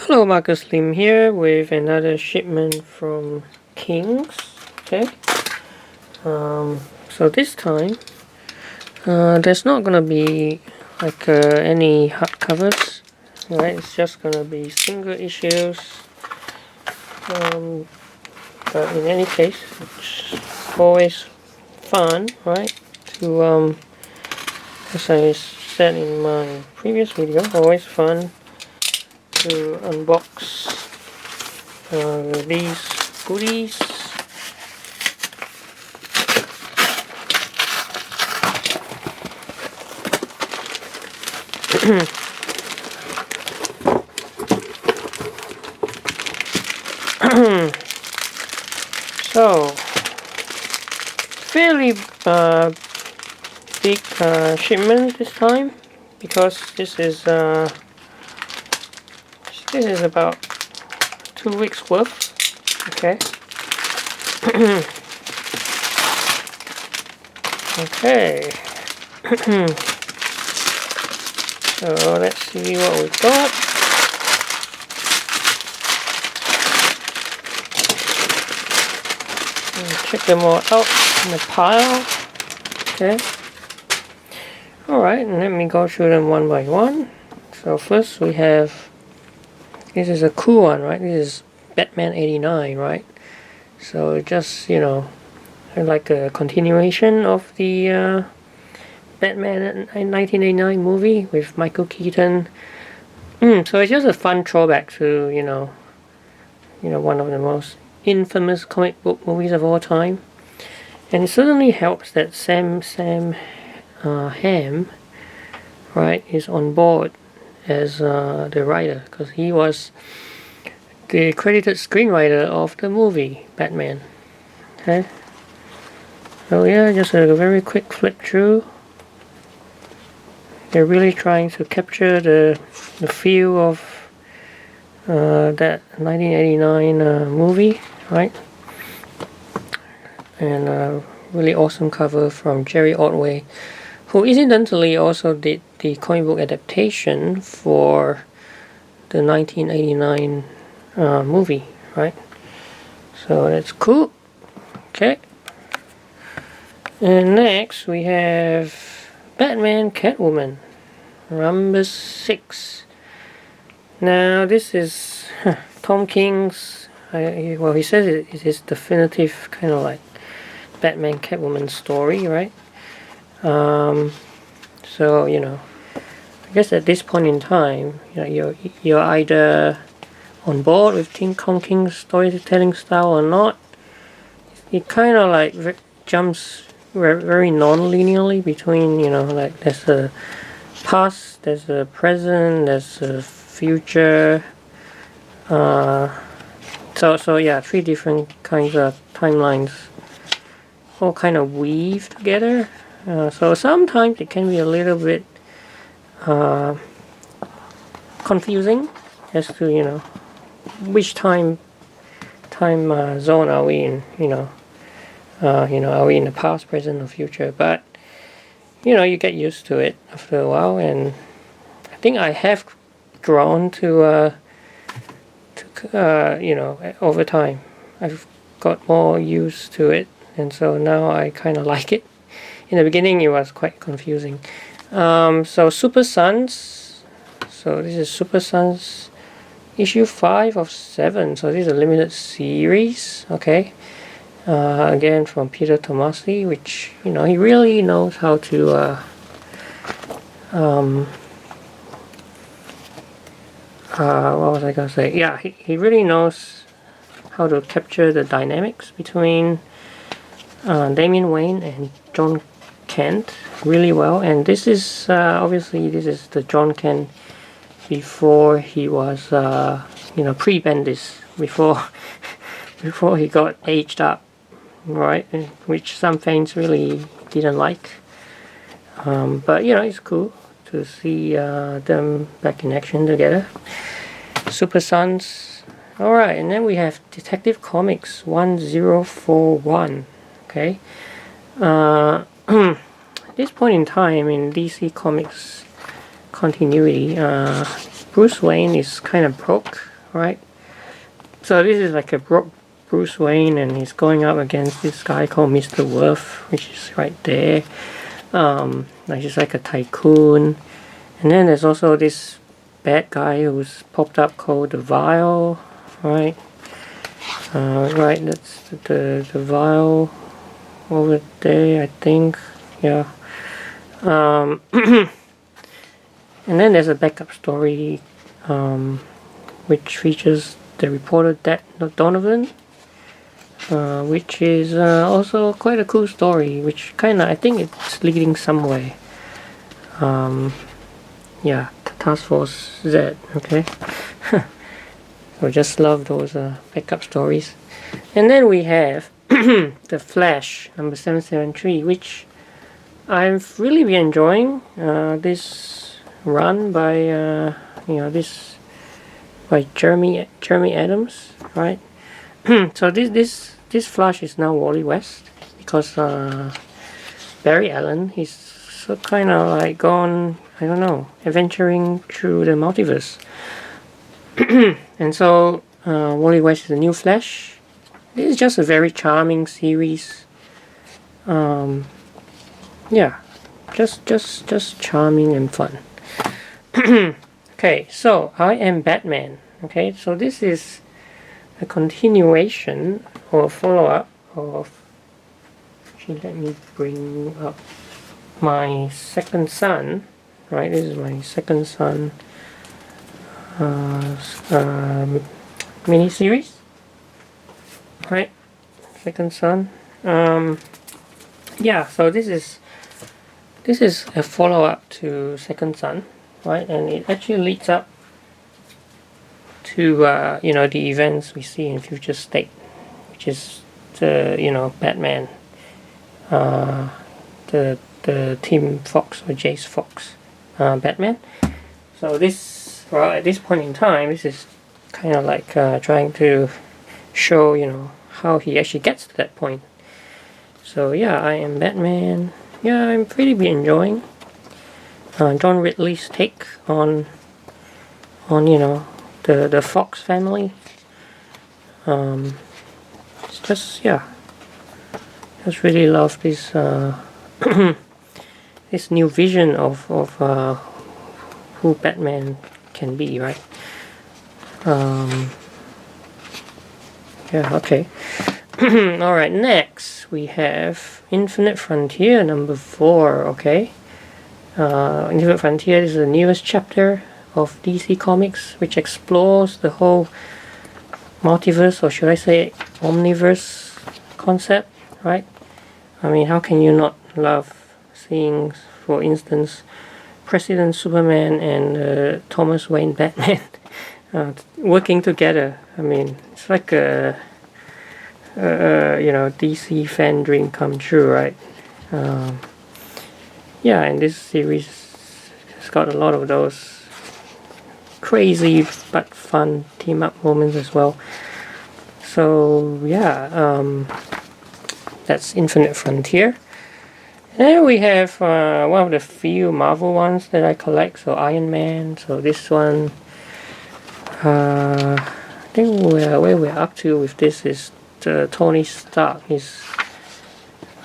Hello, Marcus Lim here with another shipment from Kings. Okay, so this time there's not gonna be like any hardcovers, right? It's just gonna be single issues. But in any case, it's always fun, right? To as I said in my previous video, always fun to unbox these goodies. So fairly big shipment this time, because this is about 2 weeks worth. Okay. Okay. So let's see what we've got. Check them all out in the pile. Okay. Alright, and let me go through them one by one. So first we have, this is a cool one, right? This is Batman 89, right? So just, you know, like a continuation of the Batman 1989 movie with Michael Keaton. So it's just a fun throwback to, you know, one of the most infamous comic book movies of all time. And it certainly helps that Sam Hamm, right, is on board as the writer, because he was the credited screenwriter of the movie Batman. Okay, so yeah, just a very quick flip through. They're really trying to capture the feel of that 1989 movie, right? And really awesome cover from Jerry Ordway, who incidentally also did the comic book adaptation for the 1989 movie, right? So that's cool. Okay. And next we have Batman Catwoman, number 6. Now this is Tom King's, well, he says it is his definitive kind of like Batman Catwoman story, right? So, you know, I guess at this point in time, you know, you're either on board with Tom King's storytelling style or not. It kind of like jumps very non-linearly between, you know, like there's a past, there's a present, there's a future. So yeah, 3 different kinds of timelines all kind of weave together. So sometimes it can be a little bit confusing as to, you know, which time zone are we in, you know, are we in the past, present, or future? But you know, you get used to it after a while, and I think I have grown to you know, over time I've got more used to it, and so now I kind of like it. In the beginning it was quite confusing. So Super-Sons, so this is Super-Sons issue 5 of 7, so this is a limited series. Okay. Again from Peter Tomasi, which, you know, he really knows how to what was I gonna say? Yeah, he really knows how to capture the dynamics between Damian Wayne and John Kent really well. And this is obviously this is the John Kent before he was you know, pre-Bendis, before he got aged up, right? Which some fans really didn't like. But you know, it's cool to see them back in action together. Super-Sons. Alright, and then we have Detective Comics 1041. Okay. At this point in time in DC Comics continuity, Bruce Wayne is kind of broke, right? So this is like a Bruce Wayne, and he's going up against this guy called Mr. Worth, which is right there. Like he's like a tycoon. And then there's also this bad guy who's popped up called the Vial, right? Right, that's the Vial over there, I think. Yeah. And then there's a backup story which features the reporter Donovan, which is also quite a cool story, which kind of, I think it's leading somewhere. Yeah, Task Force Z, okay? So just love those backup stories. And then we have The Flash, number 773, which I've really been enjoying this run by, this by Jeremy Adams, right? So this Flash is now Wally West, because Barry Allen, he's so kind of like gone, I don't know, adventuring through the multiverse. And so Wally West is the new Flash. This is just a very charming series. Yeah, just charming and fun. Okay, so I Am Batman. Okay, so this is a continuation or follow-up of. Actually, let me bring up my Second Son. Right, this is my Second Son mini-series. Right, Second Son. Yeah, so this is a follow-up to Second Son, right? And it actually leads up to the events we see in Future State, which is the Batman, the Team Fox or Jace Fox Batman. So this, well, at this point in time, this is kind of like trying to show how he actually gets to that point. So yeah, I Am Batman. Yeah, I'm pretty enjoying John Ridley's take on the Fox family. It's just, yeah, just really love this this new vision of who Batman can be, right? Yeah, okay. Alright, next we have Infinite Frontier number 4, okay? Infinite Frontier is the newest chapter of DC Comics, which explores the whole multiverse, or should I say omniverse concept, right? I mean, how can you not love seeing, for instance, President Superman and Thomas Wayne Batman working together? I mean, it's like a DC fan dream come true, right? Yeah, and this series has got a lot of those crazy but fun team up moments as well. So yeah, that's Infinite Frontier. And then we have one of the few Marvel ones that I collect, so Iron Man. So this one, I think where we're up to with this is Tony Stark.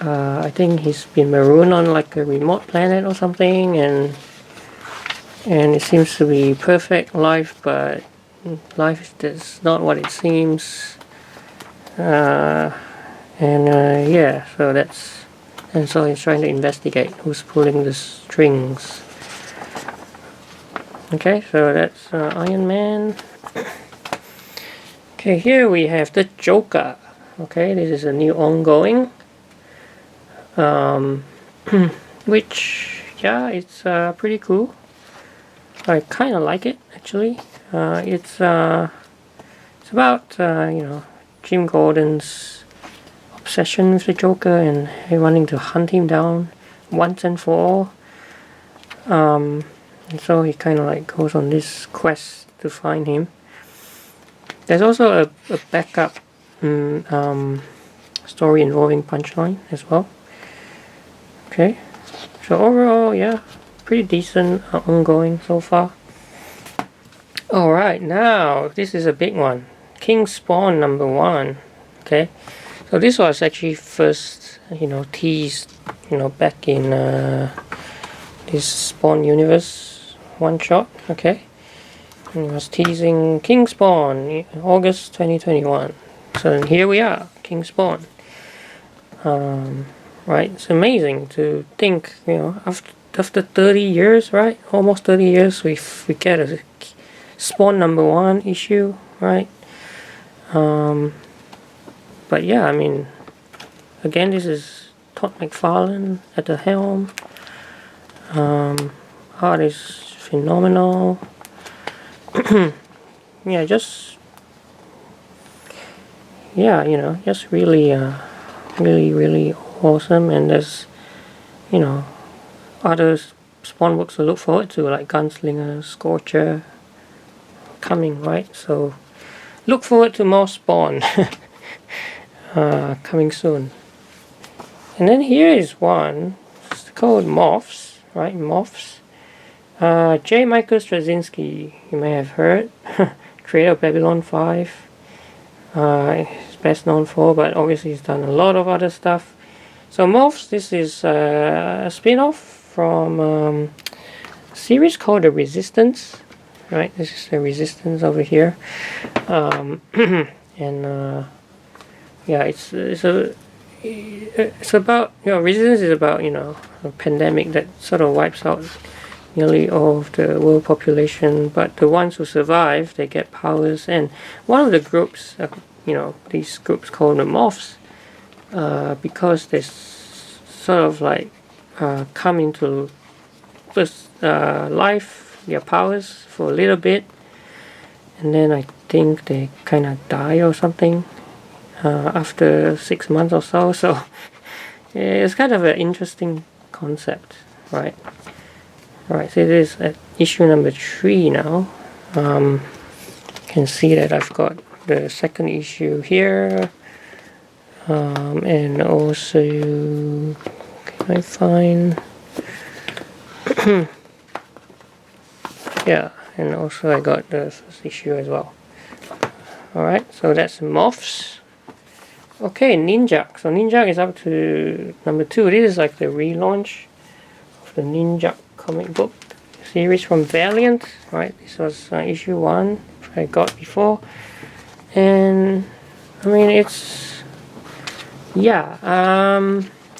I think he's been marooned on like a remote planet or something, and it seems to be perfect life, but life is not what it seems. Yeah, so he's trying to investigate who's pulling the strings. Okay, so that's Iron Man. Okay, here we have the Joker. Okay, this is a new ongoing, which, yeah, it's pretty cool. I kind of like it, actually. It's about Jim Gordon's obsession with the Joker and wanting to hunt him down once and for all. And so he kind of like goes on this quest to find him. There's also a backup story involving Punchline as well. Okay, so overall, yeah, pretty decent ongoing so far. Alright, now this is a big one. King Spawn #1. Okay, so this was actually first, teased, back in this Spawn universe one shot. Okay, and it was teasing King Spawn August 2021. So here we are, King Spawn. Right, it's amazing to think, after 30 years, right, almost 30 years, we get a Spawn #1 issue, right? But yeah, I mean, again, this is Todd McFarlane at the helm. Art is phenomenal. Yeah, just really, really awesome. And there's, other Spawn books to look forward to, like Gunslinger, Scorcher, coming, right? So look forward to more Spawn coming soon. And then here is one, it's called Moths, right? Moths. J. Michael Straczynski, you may have heard, creator of Babylon 5. He's best known for, but obviously he's done a lot of other stuff. So Moths, this is a spin-off from a series called The Resistance. Right, this is The Resistance over here. And yeah, it's about, Resistance is about, a pandemic that sort of wipes out nearly all of the world population, but the ones who survive, they get powers. And one of the groups, these groups called the Moths, because they sort of like come into first life, their powers for a little bit, and then I think they kind of die or something after 6 months or so. So it's kind of an interesting concept, right? Alright, so this is at issue #3 now. You can see that I've got the second issue here, and also, can I find yeah, and also I got the first issue as well. Alright, so that's Moths. Okay, Ninjak. So Ninjak is up to #2. This is like the relaunch of the Ninjak comic book series from Valiant. Right, this was issue 1 I got before. And I mean, it's, yeah,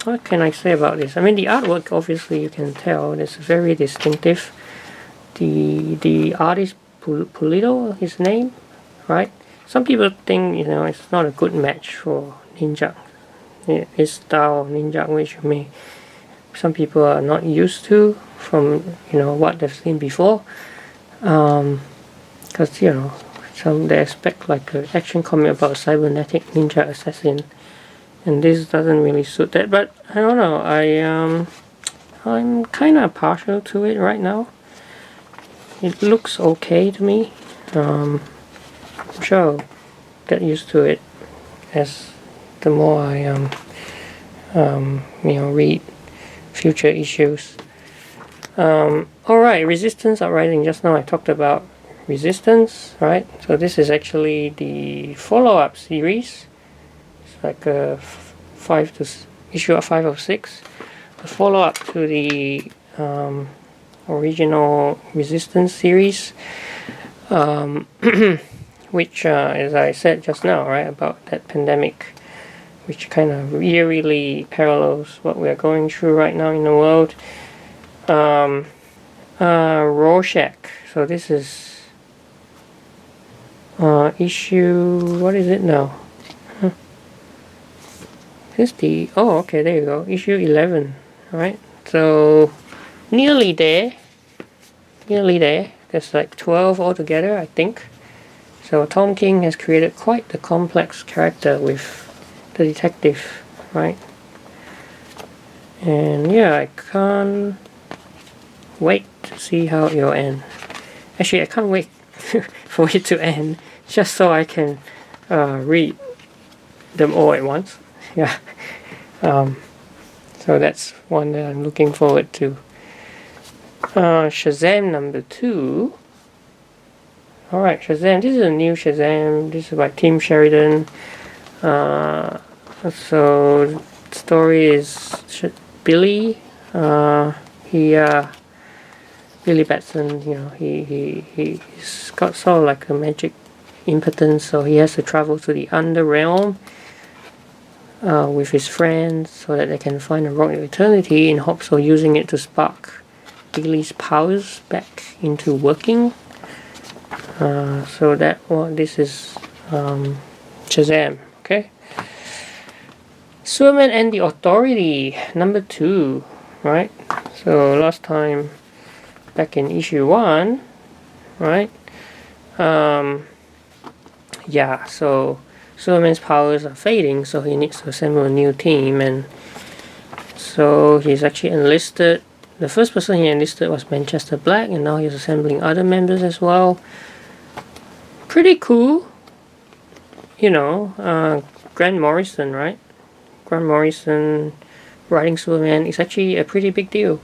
what can I say about this? I mean, the artwork, obviously you can tell, it's very distinctive. The artist Pulido, his name, right? Some people think, it's not a good match for Ninjak. His style of Ninjak, which some people are not used to from, what they've seen before. Because, they expect like an action comic about a cybernetic ninja assassin. And this doesn't really suit that. But, I don't know, I'm kind of partial to it right now. It looks okay to me. I'm sure I'll get used to it as the more I read future issues. Alright, Resistance Uprising. Just now I talked about Resistance, right? So this is actually the follow-up series. It's like a issue 5 of 6. The follow-up to the original Resistance series, which, as I said just now, right, about that pandemic, which kind of eerily parallels what we are going through right now in the world. Rorschach. So this is issue, what is it now? This is the, oh, okay, there you go, issue 11, right? So nearly there. There's like 12 altogether, I think. So Tom King has created quite the complex character with the detective, right? And yeah, I can't wait to see how it will end. Actually, I can't wait for it to end, just so I can read them all at once. Yeah. So that's one that I'm looking forward to. Shazam #2. Alright, Shazam. This is a new Shazam. This is by Tim Sheridan. So the story is Billy. Billy Batson. You know, he's got sort of like a magic impotence, so he has to travel to the underrealm with his friends so that they can find a rock of eternity in hopes of using it to spark Billy's powers back into working. So this is Shazam. Okay. Superman and the Authority, number 2, right? So last time, back in issue 1, right? Yeah, so Superman's powers are fading, so he needs to assemble a new team, and so he's actually enlisted. The first person he enlisted was Manchester Black, and now he's assembling other members as well. Pretty cool. You know, Grant Morrison, right? Grant Morrison writing Superman is actually a pretty big deal.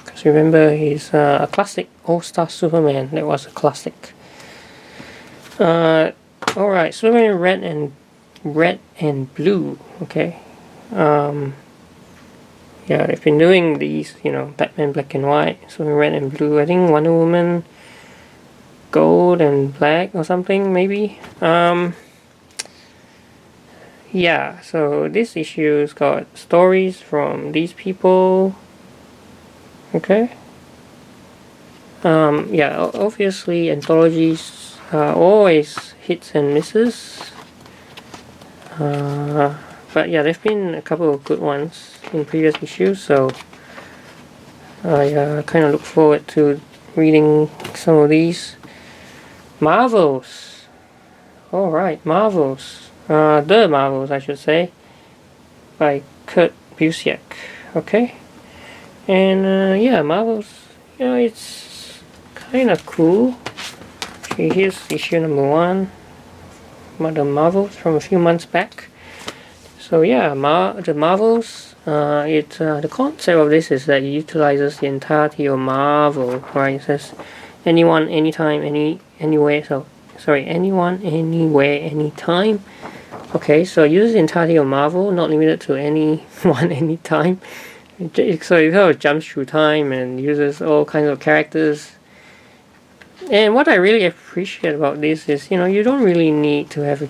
Because remember, he's a classic All-Star Superman. That was a classic. Alright, Superman red and blue. Okay. Yeah, they've been doing these, you know, Batman black and white, Superman red and blue. I think Wonder Woman gold and black or something, maybe. Yeah, so this issue's got stories from these people. Okay. Yeah, obviously anthologies are always hits and misses. But yeah, there've been a couple of good ones in previous issues, so I kind of look forward to reading some of these. Marvels. Alright, Marvels. The Marvels, I should say, by Kurt Busiek. Okay. And yeah, Marvels, you know, it's kind of cool. Okay, here's issue number 1. The Marvels from a few months back. So yeah, the Marvels, the concept of this is that it utilizes the entirety of Marvel, right? It says anyone, anytime, anywhere. So sorry, anyone, anywhere, anytime. Okay, so it uses the entirety of Marvel, not limited to anyone, anytime. So it sort of jumps through time and uses all kinds of characters. And what I really appreciate about this is, you know, you don't really need to have a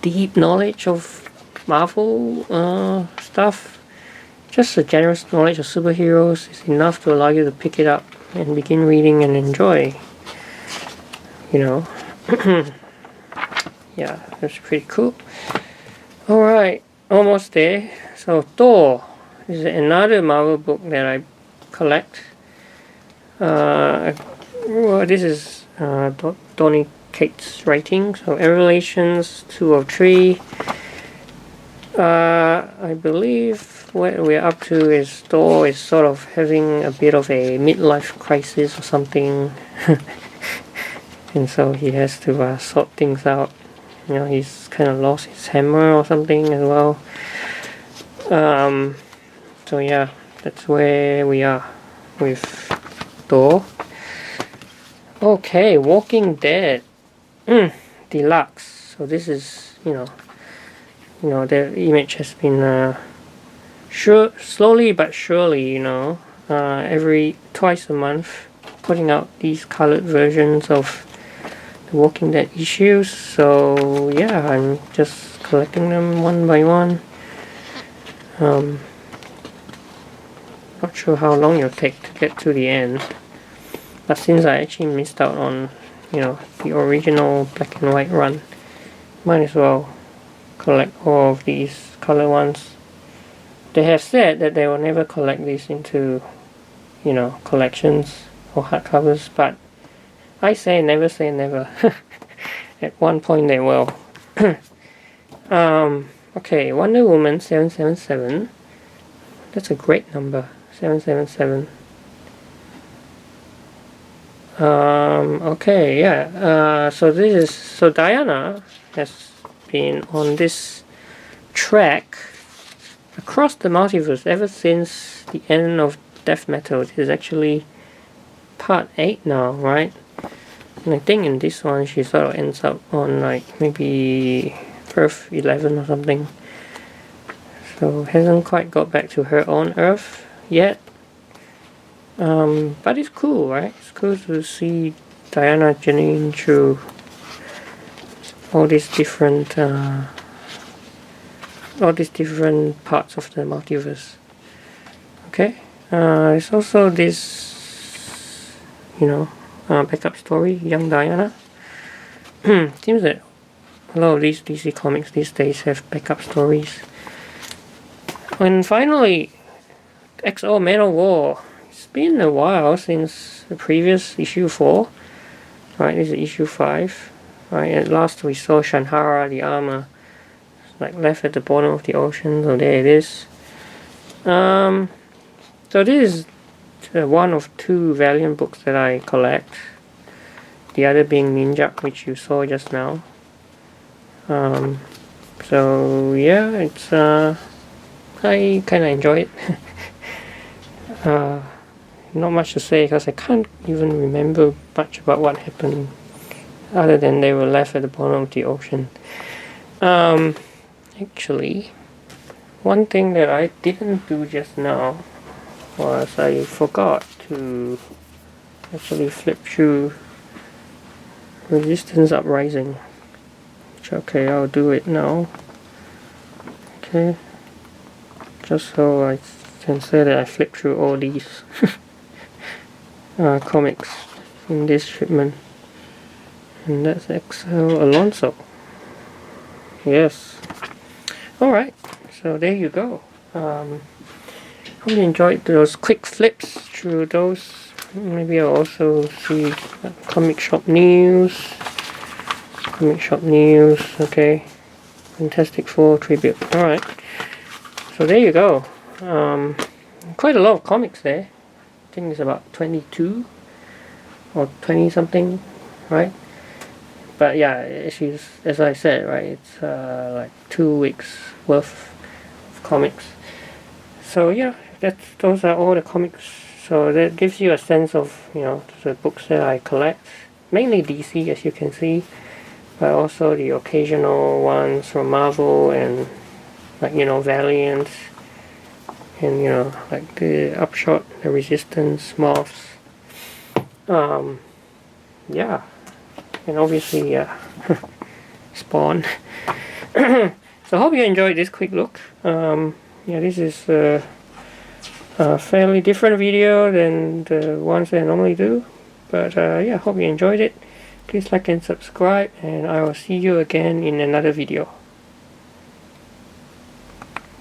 deep knowledge of Marvel stuff. Just a generous knowledge of superheroes is enough to allow you to pick it up and begin reading and enjoy. You know. Yeah, that's pretty cool. Alright, almost there. So Thor is another Marvel book that I collect. Well, this is Donny Cates' writing. So Revelations 2 of 3. I believe what we're up to is Thor is sort of having a bit of a midlife crisis or something. And so he has to sort things out. You know, he's kind of lost his hammer or something as well. So yeah, that's where we are with Thor. Okay, Walking Dead. Deluxe. So this is, you know, the image has been slowly but surely, you know, twice a month, putting out these colored versions of Walking Dead issues. So yeah, I'm just collecting them one by one. Not sure how long it'll take to get to the end, but since I actually missed out on, you know, the original black and white run, might as well collect all of these color ones. They have said that they will never collect these into, you know, collections or hardcovers, but I say never say never. At one point they will. Okay, Wonder Woman 777. That's a great number. 777. Okay, yeah. So Diana has been on this track across the multiverse ever since the end of Death Metal. It is actually part 8 now, right? And I think in this one she sort of ends up on like maybe Earth 11 or something. So hasn't quite got back to her own Earth yet. But it's cool, right? It's cool to see Diana journeying through all these different parts of the multiverse. Okay. It's also this, backup story, Young Diana. Seems that a lot of these DC comics these days have backup stories. And finally, XO Manowar. It's been a while since the previous issue 4. Right, this is issue 5. Right, at last we saw Shanhara, the armor, like left at the bottom of the ocean. So there it is. So this is one of 2 Valiant books that I collect. The other being Ninja, which you saw just now. So yeah, it's I kind of enjoy it. Not much to say because I can't even remember much about what happened, other than they were left at the bottom of the ocean. Actually, one thing that I didn't do just now was I forgot to actually flip through Resistance Uprising. Which, okay, I'll do it now. Okay, just so I can say that I flipped through all these comics in this shipment. And that's XL Alonso. Yes. Alright, so there you go. Hope you enjoyed those quick flips through those. Maybe I'll also see comic shop news. Okay. Fantastic Four tribute. Alright. So there you go. Quite a lot of comics there. I think it's about 22 or 20 something, right? But yeah, as I said, right, it's like 2 weeks worth of comics. So yeah, those are all the comics. So that gives you a sense of, the books that I collect. Mainly DC, as you can see, but also the occasional ones from Marvel and, like, Valiant, and like the Upshot, The Resistance, Moths. Yeah, and obviously Spawn. So I hope you enjoyed this quick look. Yeah, this is a fairly different video than the ones that I normally do, but yeah, hope you enjoyed it. Please like and subscribe, and I will see you again in another video.